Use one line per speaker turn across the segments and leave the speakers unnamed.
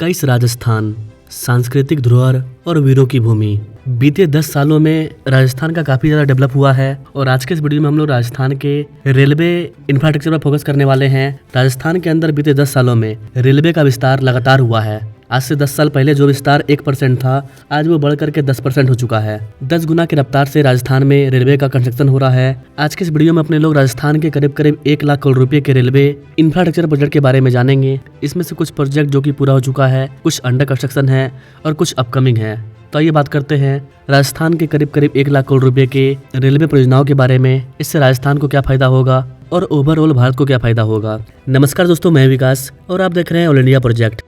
Guys, Rajasthan सांस्कृतिक धरोहर और वीरों की भूमि। बीते 10 सालों में राजस्थान का काफ़ी ज़्यादा डेवलप हुआ है और आज के इस वीडियो में हम लोग राजस्थान के रेलवे इंफ्रास्ट्रक्चर पर फोकस करने वाले हैं। राजस्थान के अंदर बीते 10 सालों में रेलवे का विस्तार लगातार हुआ है। आज से 10 साल पहले जो विस्तार 1% था, आज वो बढ़ करके 10% हो चुका है। 10 गुना की रफ्तार से राजस्थान में रेलवे का कंस्ट्रक्शन हो रहा है। आज के इस वीडियो में अपने लोग राजस्थान के करीब करीब 1 लाख करोड़ रुपए के रेलवे इंफ्रास्ट्रक्चर प्रोजेक्ट के बारे में जानेंगे। इसमें से कुछ प्रोजेक्ट जो कि पूरा हो चुका है, कुछ अंडर कंस्ट्रक्शन है और कुछ अपकमिंग है। तो आइए बात करते हैं राजस्थान के करीब करीब 1 लाख करोड़ रुपए के रेलवे परियोजनाओं के बारे में। इससे राजस्थान को क्या फायदा होगा और ओवरऑल भारत को क्या फायदा होगा। नमस्कार दोस्तों, मैं विकास और आप देख रहे हैं ऑल इंडिया प्रोजेक्ट।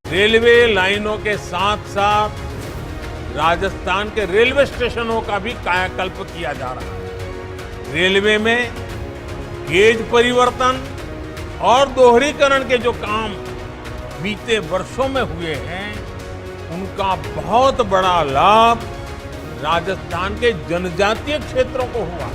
रेलवे लाइनों के साथ साथ राजस्थान के रेलवे स्टेशनों का भी कायाकल्प किया जा रहा है। रेलवे में गेज परिवर्तन और दोहरीकरण के जो काम बीते वर्षों में हुए हैं, उनका बहुत बड़ा लाभ राजस्थान के जनजातीय क्षेत्रों को हुआ।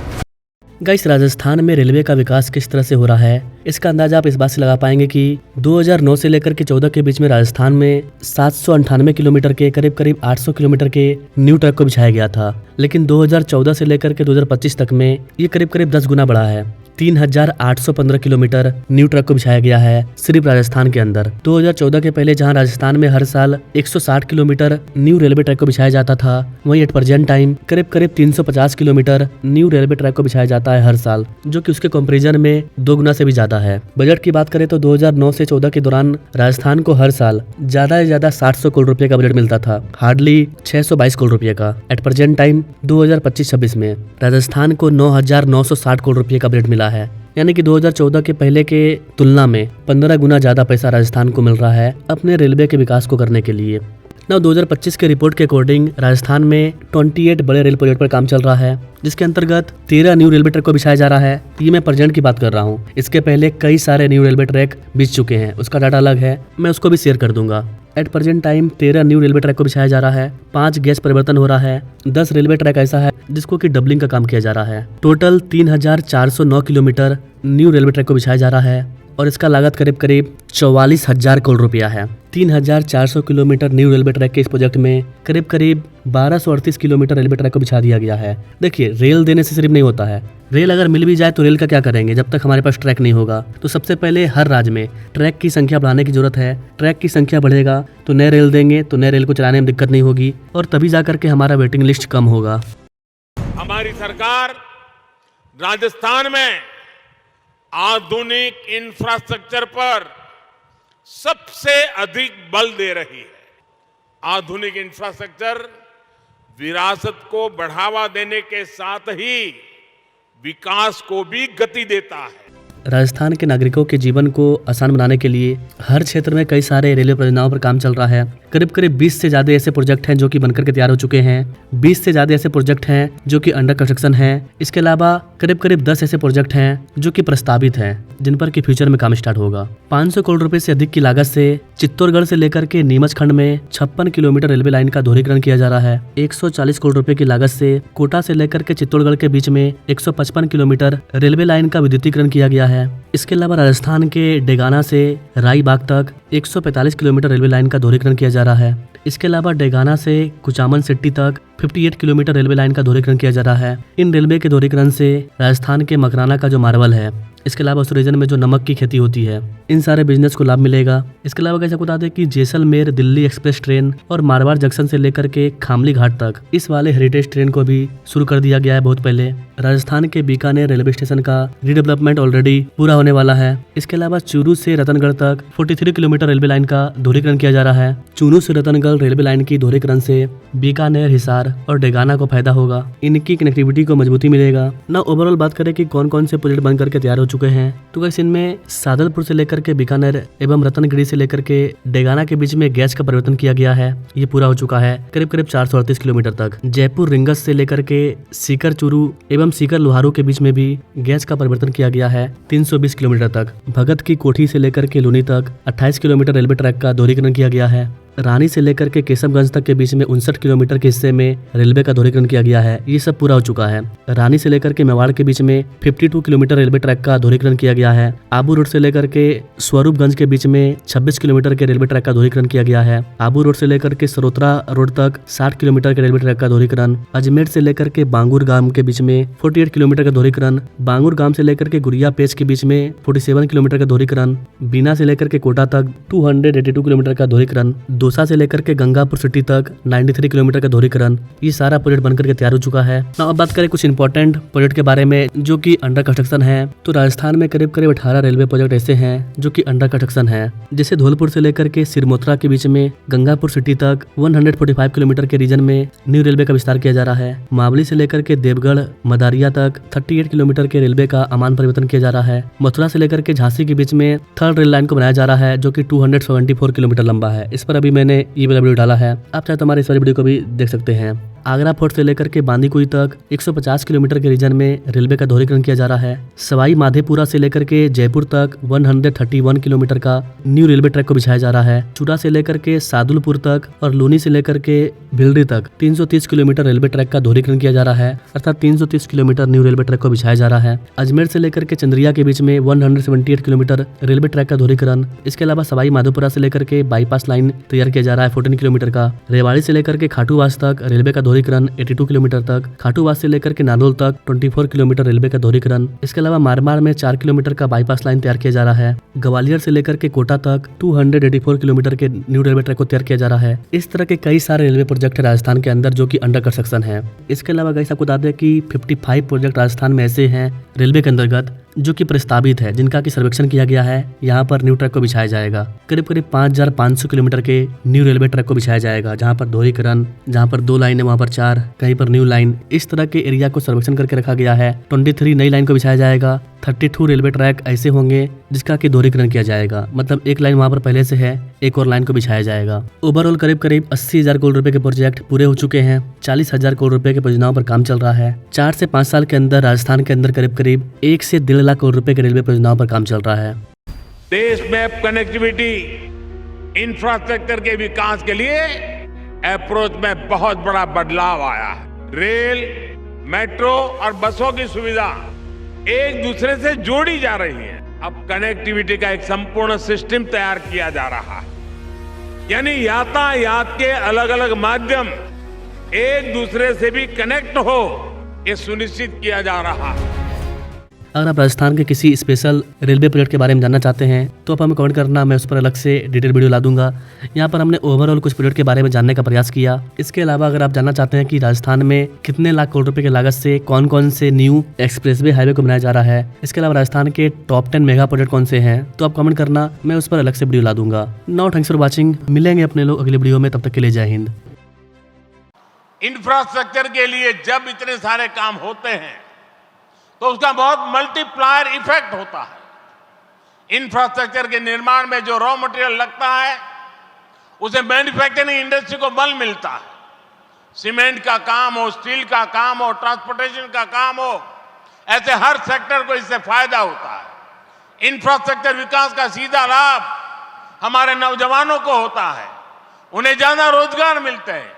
गाइस, राजस्थान में रेलवे का विकास किस तरह से हो रहा है, इसका अंदाजा आप इस बात से लगा पाएंगे कि 2009 से लेकर के 14 के बीच में राजस्थान में 798 किलोमीटर के करीब करीब 800 किलोमीटर के न्यू ट्रैक को बिछाया गया था। लेकिन 2014 से लेकर के 2025 तक में ये करीब करीब 10 गुना बढ़ा है। 3815 किलोमीटर न्यू ट्रैक को बिछाया गया है सिर्फ राजस्थान के अंदर। 2014 के पहले जहां राजस्थान में हर साल 160 किलोमीटर न्यू रेलवे ट्रैक को बिछाया जाता था, वहीं एट प्रेजेंट टाइम करीब करीब 350 किलोमीटर न्यू रेलवे ट्रैक को बिछाया जाता है हर साल, जो कि उसके कंपैरिजन में 2 गुना से भी ज्यादा है। बजट की बात करें तो 2009 से 14 के दौरान राजस्थान को हर साल ज्यादा से ज्यादा 700 करोड़ रुपए का बजट मिलता था, हार्डली 622 करोड़ रुपए का। एट प्रेजेंट टाइम 2025-26 में राजस्थान को 9960 करोड़ रुपए का बजट मिला है, यानी कि 2014 के पहले के तुलना में 15 गुना ज्यादा पैसा राजस्थान को मिल रहा है अपने रेलवे के विकास को करने के लिए। 2025 के रिपोर्ट के अकॉर्डिंग राजस्थान में 28 बड़े रेल प्रोजेक्ट पर काम चल रहा है, जिसके अंतर्गत 13 न्यू रेलवे ट्रैक को बिछाया जा रहा है। ये मैं प्रेजेंट की बात कर रहा हूँ। इसके पहले कई सारे न्यू रेलवे ट्रैक बिछ चुके हैं, उसका डाटा अलग है, मैं उसको भी शेयर कर दूंगा। At present time 13 new railway track को बिछाया जा रहा है, 5 गेज परिवर्तन हो रहा है, 10 रेलवे ट्रैक ऐसा है जिसको कि डबलिंग का काम किया जा रहा है। Total 3409 kilometre new railway track को बिछाया जा रहा है और इसका लागत करीब करीब 44,000 करोड़ रुपया है। 3400 किलोमीटर न्यू रेलवे ट्रैक के इस प्रोजेक्ट में करीब करीब 1238 किलोमीटर रेलवे ट्रैक को बिछा दिया गया है। देखिए, रेल देने से सिर्फ नहीं होता है। रेल अगर मिल भी जाए तो रेल का क्या करेंगे जब तक हमारे पास ट्रैक नहीं होगा। तो सबसे पहले हर राज्य में ट्रैक की संख्या बढ़ाने की जरूरत है। ट्रैक की संख्या बढ़ेगा तो नए रेल देंगे, तो नए रेल को चलाने में दिक्कत नहीं होगी और तभी जा करके हमारा वेटिंग लिस्ट कम होगा।
हमारी सरकार राजस्थान में आधुनिक इंफ्रास्ट्रक्चर पर सबसे अधिक बल दे रही है। आधुनिक इंफ्रास्ट्रक्चर विरासत को बढ़ावा देने के साथ ही विकास को भी गति देता है।
राजस्थान के नागरिकों के जीवन को आसान बनाने के लिए हर क्षेत्र में कई सारे रेलवे परियोजनाओं पर काम चल रहा है। करीब करीब 20 से ज्यादा ऐसे प्रोजेक्ट हैं जो कि बनकर के तैयार हो चुके हैं। 20 से ज्यादा ऐसे प्रोजेक्ट हैं जो कि अंडर कंस्ट्रक्शन हैं। इसके अलावा करीब करीब 10 ऐसे प्रोजेक्ट हैं जो कि प्रस्तावित हैं, जिन पर कि फ्यूचर में काम स्टार्ट होगा। 500 करोड़ रुपए से अधिक की लागत से चित्तौड़गढ़ से लेकर के नीमच खंड में 56 किलोमीटर रेलवे लाइन का दोहरीकरण किया जा रहा है। 140 करोड़ रुपए की लागत से कोटा से लेकर के चित्तौड़गढ़ के बीच में 155 किलोमीटर रेलवे लाइन का विद्युतीकरण किया गया है। इसके अलावा राजस्थान के डेगाना से रायबाग तक 145 किलोमीटर रेलवे लाइन का दोहरीकरण किया जा रहा है। इसके अलावा डेगाना से कुचामन सिटी तक 58 किलोमीटर रेलवे लाइन का दोहरीकरण किया जा रहा है। इन रेलवे के दोहरीकरण से राजस्थान के मकराना का जो मार्बल है, इसके अलावा उस रीजन में जो नमक की खेती होती है, इन सारे बिजनेस को लाभ मिलेगा। इसके अलावा कैसे बता दें कि जैसलमेर दिल्ली एक्सप्रेस ट्रेन और मारवाड़ जंक्शन से लेकर के खामली घाट तक इस वाले हेरिटेज ट्रेन को भी शुरू कर दिया गया है बहुत पहले। राजस्थान के बीकानेर रेलवे स्टेशन का रीडेवलपमेंट ऑलरेडी पूरा होने वाला है। इसके अलावा चूरू से रतनगढ़ तक 43 किलोमीटर रेलवे लाइन का दोहरीकरण किया जा रहा है। चूरू से रतनगढ़ रेलवे लाइन की दोहरीकरण से बीकानेर, हिसार और डेगाना को फायदा होगा। इनकी कनेक्टिविटी को मजबूती मिलेगा ना। ओवरऑल बात करें कि कौन कौन से प्रोजेक्ट बनकर के तैयार हो चुके हैं, तो गाइस इनमें सादलपुर से लेकर के बीकानेर एवं रतनगिरी से लेकर के डेगाना के बीच में गैस का परिवर्तन किया गया है, ये पूरा हो चुका है करीब करीब 438 किलोमीटर तक। जयपुर रिंगस से लेकर के सीकर चूरू एवं सीकर लोहारू के बीच में भी गैस का परिवर्तन किया गया है 320 किलोमीटर तक। भगत की कोठी से लेकर के लूनी तक 28 किलोमीटर रेलवे ट्रैक का दोहरीकरण किया गया है। रानी से लेकर के केशवगंज तक के बीच में 59 किलोमीटर के हिस्से में रेलवे का दोहरीकरण किया गया है। ये सब पूरा हो चुका है। रानी से लेकर के मेवाड़ के बीच में 52 किलोमीटर रेलवे ट्रैक का दोहरीकरण किया गया है। आबू रोड से लेकर के स्वरूपगंज के बीच में 26 किलोमीटर के रेलवे ट्रैक का दोहरीकरण किया गया है। आबू रोड से लेकर के सरोत्रा रोड तक 60 किलोमीटर के रेलवे ट्रैक का दोहरीकरण। अजमेर से लेकर के बांगुर गांव के बीच में 48 किलोमीटर का दोहरीकरण। बांगुर गांव से लेकर के गुरिया पेच के बीच में 47 किलोमीटर का दोहरीकरण। बीना से लेकर के कोटा तक 282 किलोमीटर का दोहरीकरण। दौसा से लेकर के गंगापुर सिटी तक 93 किलोमीटर का दोहरीकरण। ये सारा प्रोजेक्ट बनकर के तैयार हो चुका है। अब बात करें कुछ इंपॉर्टेंट प्रोजेक्ट के बारे में जो कि अंडर कंस्ट्रक्शन है, तो राजस्थान में करीब 18 रेलवे प्रोजेक्ट ऐसे हैं जो कि अंडर कंस्ट्रक्शन है। जैसे धौलपुर से लेकर के सिरमोत्रा के बीच में गंगापुर सिटी तक 145 किलोमीटर के रीजन में न्यू रेलवे का विस्तार किया जा रहा है। मावली से लेकर के देवगढ़ मदारिया तक 38 किलोमीटर के रेलवे का अमान परिवर्तन किया जा रहा है। मथुरा से लेकर के झांसी के बीच में थर्ड रेल लाइन को बनाया जा रहा है जो कि 274 किलोमीटर लंबा है। इस पर अभी मैंने ये वाला वीडियो डाला है, आप चाहे तो हमारे इस वाली वीडियो को भी देख सकते हैं। आगरा फोर्ट से लेकर के बांदीकुई तक 150 किलोमीटर के रीजन में रेलवे का दोहरीकरण किया जा रहा है। सवाई माधेपुरा से लेकर के जयपुर तक 131 किलोमीटर का न्यू रेलवे ट्रैक को बिछाया जा रहा है। चूड़ा से लेकर के सादुलपुर तक और लूनी से लेकर के भिलडी तक 330 किलोमीटर रेलवे ट्रैक का दोहरीकरण किया जा रहा है, अर्थात 330 किलोमीटर न्यू रेलवे ट्रैक को बिछाया जा रहा है। अजमेर से लेकर के चंद्रिया के बीच में 178 किलोमीटर रेलवे ट्रैक का दोहरीकरण। इसके अलावा सवाई माधोपुरा से लेकर के बाईपास लाइन तैयार किया जा रहा है 14 किलोमीटर का। रेवाड़ी से लेकर के खाटूवास तक रेलवे का दोहरीकरण 82 किलोमीटर तक। खाटूवास से लेकर के नादौल तक 24 किलोमीटर रेलवे का दोहरीकरण। इसके अलावा मारमार में 4 किलोमीटर का बाईपास लाइन तैयार किया जा रहा है। ग्वालियर से लेकर के कोटा तक 284 किलोमीटर के न्यू रेलवे ट्रैक को तैयार किया जा रहा है। इस तरह के कई सारे रेलवे प्रोजेक्ट है राजस्थान के अंदर जो कि अंडर कंस्ट्रक्शन है। इसके अलावा गाइस आपको बता दें कि 55 प्रोजेक्ट राजस्थान में ऐसे हैं रेलवे के अंतर्गत जो कि प्रस्तावित है, जिनका की सर्वेक्षण किया गया है। यहाँ पर न्यू ट्रैक को बिछाया जाएगा। करीब 5500 किलोमीटर के न्यू रेलवे ट्रैक को बिछाया जाएगा, जहाँ पर दोहरीकरण, जहाँ पर 2 लाइन है वहाँ पर 4, कहीं पर न्यू लाइन। इस तरह के एरिया को सर्वेक्षण करके रखा गया है। 23 नई लाइन को बिछाया जाएगा। 32 रेलवे ट्रैक ऐसे होंगे जिसका की दोहरीकरण किया जाएगा, मतलब एक लाइन वहाँ पर पहले से है, एक और लाइन को बिछाया जाएगा। ओवरऑल करीब 80,000 करोड़ रुपए के प्रोजेक्ट पूरे हो चुके हैं। 40,000 करोड़ रुपए के परियोजनाओं पर काम चल रहा है। 4 से 5 साल के अंदर राजस्थान के अंदर करीब 1 से 1.5 लाख करोड़ रुपए के रेलवे परियोजनाओं पर काम चल रहा है।
देश में कनेक्टिविटी इंफ्रास्ट्रक्चर के विकास के लिए अप्रोच में बहुत बड़ा बदलाव आया है। रेल, मेट्रो और बसों की सुविधा एक दूसरे से जोड़ी जा रही है। अब कनेक्टिविटी का एक संपूर्ण सिस्टम तैयार किया जा रहा है, यानी यातायात के अलग अलग माध्यम एक दूसरे से भी कनेक्ट हो, ये सुनिश्चित किया जा रहा है।
अगर आप राजस्थान के किसी स्पेशल रेलवे प्रोजेक्ट के बारे में जानना चाहते हैं तो आप हमें कमेंट करना, मैं उस पर अलग से डिटेल वीडियो ला दूंगा। यहाँ पर हमने ओवरऑल कुछ प्रोजेक्ट के बारे में जानने का प्रयास किया। इसके अलावा अगर आप जानना चाहते हैं कि राजस्थान में कितने लाख करोड़ रुपए की लागत से कौन कौन से न्यू एक्सप्रेसवे हाईवे को बनाया जा रहा है, इसके अलावा राजस्थान के टॉप 10 मेगा प्रोजेक्ट कौन से हैं, तो आप कमेंट करना, मैं उस पर अलग से वीडियो ला दूंगा। Now thanks for watching. मिलेंगे अपने लोग अगली वीडियो में, तब तक के लिए जय हिंद।
इंफ्रास्ट्रक्चर के लिए जब इतने सारे काम होते हैं तो उसका बहुत मल्टीप्लायर इफेक्ट होता है। इंफ्रास्ट्रक्चर के निर्माण में जो रॉ मटेरियल लगता है उसे मैन्युफैक्चरिंग इंडस्ट्री को बल मिलता है। सीमेंट का काम हो, स्टील का काम हो, ट्रांसपोर्टेशन का काम हो, ऐसे हर सेक्टर को इससे फायदा होता है। इंफ्रास्ट्रक्चर विकास का सीधा लाभ हमारे नौजवानों को होता है, उन्हें ज्यादा रोजगार मिलते हैं।